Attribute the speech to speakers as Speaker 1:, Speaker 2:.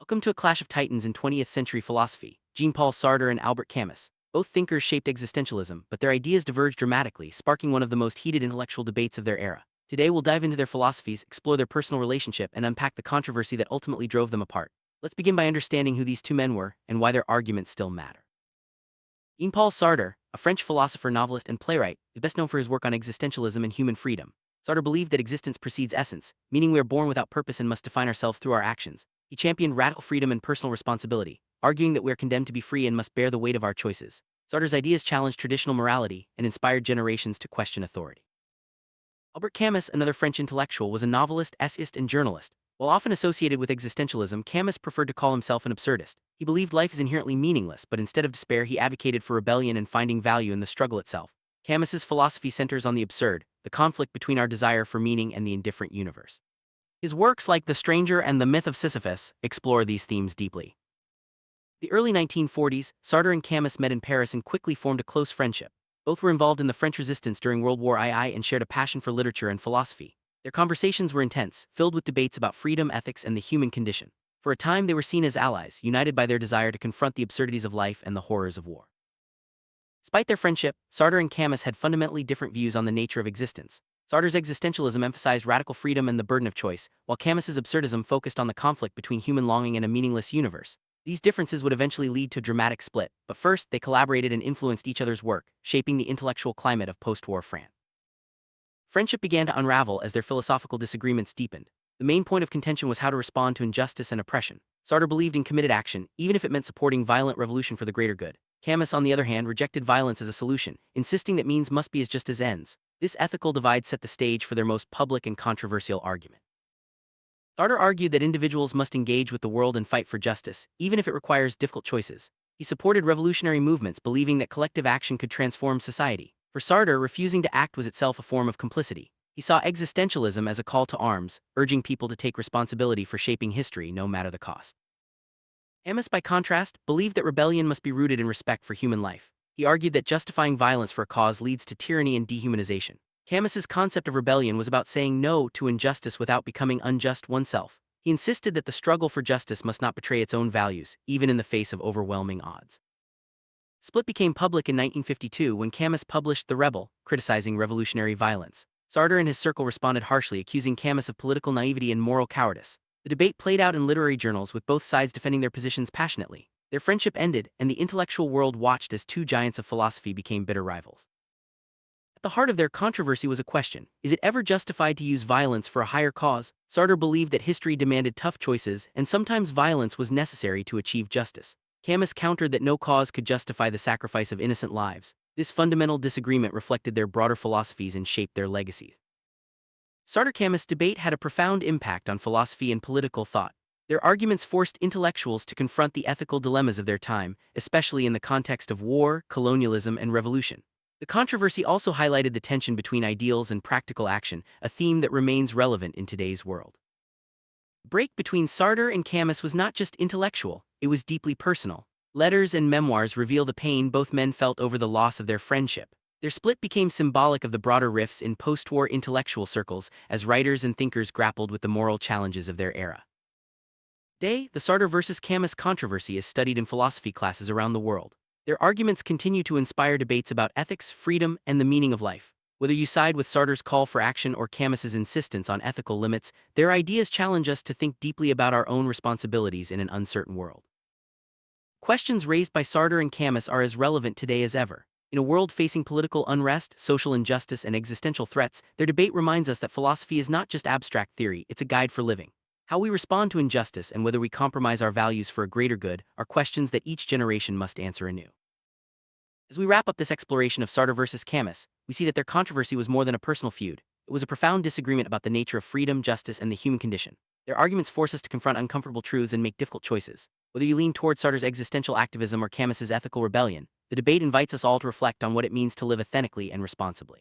Speaker 1: Welcome to a clash of titans in 20th century philosophy, Jean-Paul Sartre and Albert Camus. Both thinkers shaped existentialism, but their ideas diverged dramatically, sparking one of the most heated intellectual debates of their era. Today we'll dive into their philosophies, explore their personal relationship, and unpack the controversy that ultimately drove them apart. Let's begin by understanding who these two men were, and why their arguments still matter. Jean-Paul Sartre, a French philosopher, novelist, and playwright, is best known for his work on existentialism and human freedom. Sartre believed that existence precedes essence, meaning we are born without purpose and must define ourselves through our actions. He championed radical freedom and personal responsibility, arguing that we are condemned to be free and must bear the weight of our choices. Sartre's ideas challenged traditional morality and inspired generations to question authority. Albert Camus, another French intellectual, was a novelist, essayist, and journalist. While often associated with existentialism, Camus preferred to call himself an absurdist. He believed life is inherently meaningless, but instead of despair, he advocated for rebellion and finding value in the struggle itself. Camus's philosophy centers on the absurd, the conflict between our desire for meaning and the indifferent universe. His works like The Stranger and The Myth of Sisyphus explore these themes deeply. The early 1940s, Sartre and Camus met in Paris and quickly formed a close friendship. Both were involved in the French Resistance during World War II and shared a passion for literature and philosophy. Their conversations were intense, filled with debates about freedom, ethics, and the human condition. For a time, they were seen as allies, united by their desire to confront the absurdities of life and the horrors of war. Despite their friendship, Sartre and Camus had fundamentally different views on the nature of existence. Sartre's existentialism emphasized radical freedom and the burden of choice, while Camus's absurdism focused on the conflict between human longing and a meaningless universe. These differences would eventually lead to a dramatic split, but first they collaborated and influenced each other's work, shaping the intellectual climate of post-war France. Friendship began to unravel as their philosophical disagreements deepened. The main point of contention was how to respond to injustice and oppression. Sartre believed in committed action, even if it meant supporting violent revolution for the greater good. Camus, on the other hand, rejected violence as a solution, insisting that means must be as just as ends. This ethical divide set the stage for their most public and controversial argument. Sartre argued that individuals must engage with the world and fight for justice, even if it requires difficult choices. He supported revolutionary movements, believing that collective action could transform society. For Sartre, refusing to act was itself a form of complicity. He saw existentialism as a call to arms, urging people to take responsibility for shaping history no matter the cost. Camus, by contrast, believed that rebellion must be rooted in respect for human life. He argued that justifying violence for a cause leads to tyranny and dehumanization. Camus's concept of rebellion was about saying no to injustice without becoming unjust oneself. He insisted that the struggle for justice must not betray its own values, even in the face of overwhelming odds. Split became public in 1952 when Camus published The Rebel, criticizing revolutionary violence. Sartre and his circle responded harshly, accusing Camus of political naivety and moral cowardice. The debate played out in literary journals, with both sides defending their positions passionately. Their friendship ended, and the intellectual world watched as two giants of philosophy became bitter rivals. At the heart of their controversy was a question: is it ever justified to use violence for a higher cause? Sartre believed that history demanded tough choices, and sometimes violence was necessary to achieve justice. Camus countered that no cause could justify the sacrifice of innocent lives. This fundamental disagreement reflected their broader philosophies and shaped their legacies. Sartre-Camus debate had a profound impact on philosophy and political thought. Their arguments forced intellectuals to confront the ethical dilemmas of their time, especially in the context of war, colonialism, and revolution. The controversy also highlighted the tension between ideals and practical action, a theme that remains relevant in today's world. The break between Sartre and Camus was not just intellectual, it was deeply personal. Letters and memoirs reveal the pain both men felt over the loss of their friendship. Their split became symbolic of the broader rifts in post-war intellectual circles as writers and thinkers grappled with the moral challenges of their era. Today, the Sartre vs. Camus controversy is studied in philosophy classes around the world. Their arguments continue to inspire debates about ethics, freedom, and the meaning of life. Whether you side with Sartre's call for action or Camus's insistence on ethical limits, their ideas challenge us to think deeply about our own responsibilities in an uncertain world. Questions raised by Sartre and Camus are as relevant today as ever. In a world facing political unrest, social injustice, and existential threats, their debate reminds us that philosophy is not just abstract theory, it's a guide for living. How we respond to injustice and whether we compromise our values for a greater good are questions that each generation must answer anew. As we wrap up this exploration of Sartre vs. Camus, we see that their controversy was more than a personal feud. It was a profound disagreement about the nature of freedom, justice, and the human condition. Their arguments force us to confront uncomfortable truths and make difficult choices. Whether you lean toward Sartre's existential activism or Camus's ethical rebellion, the debate invites us all to reflect on what it means to live authentically and responsibly.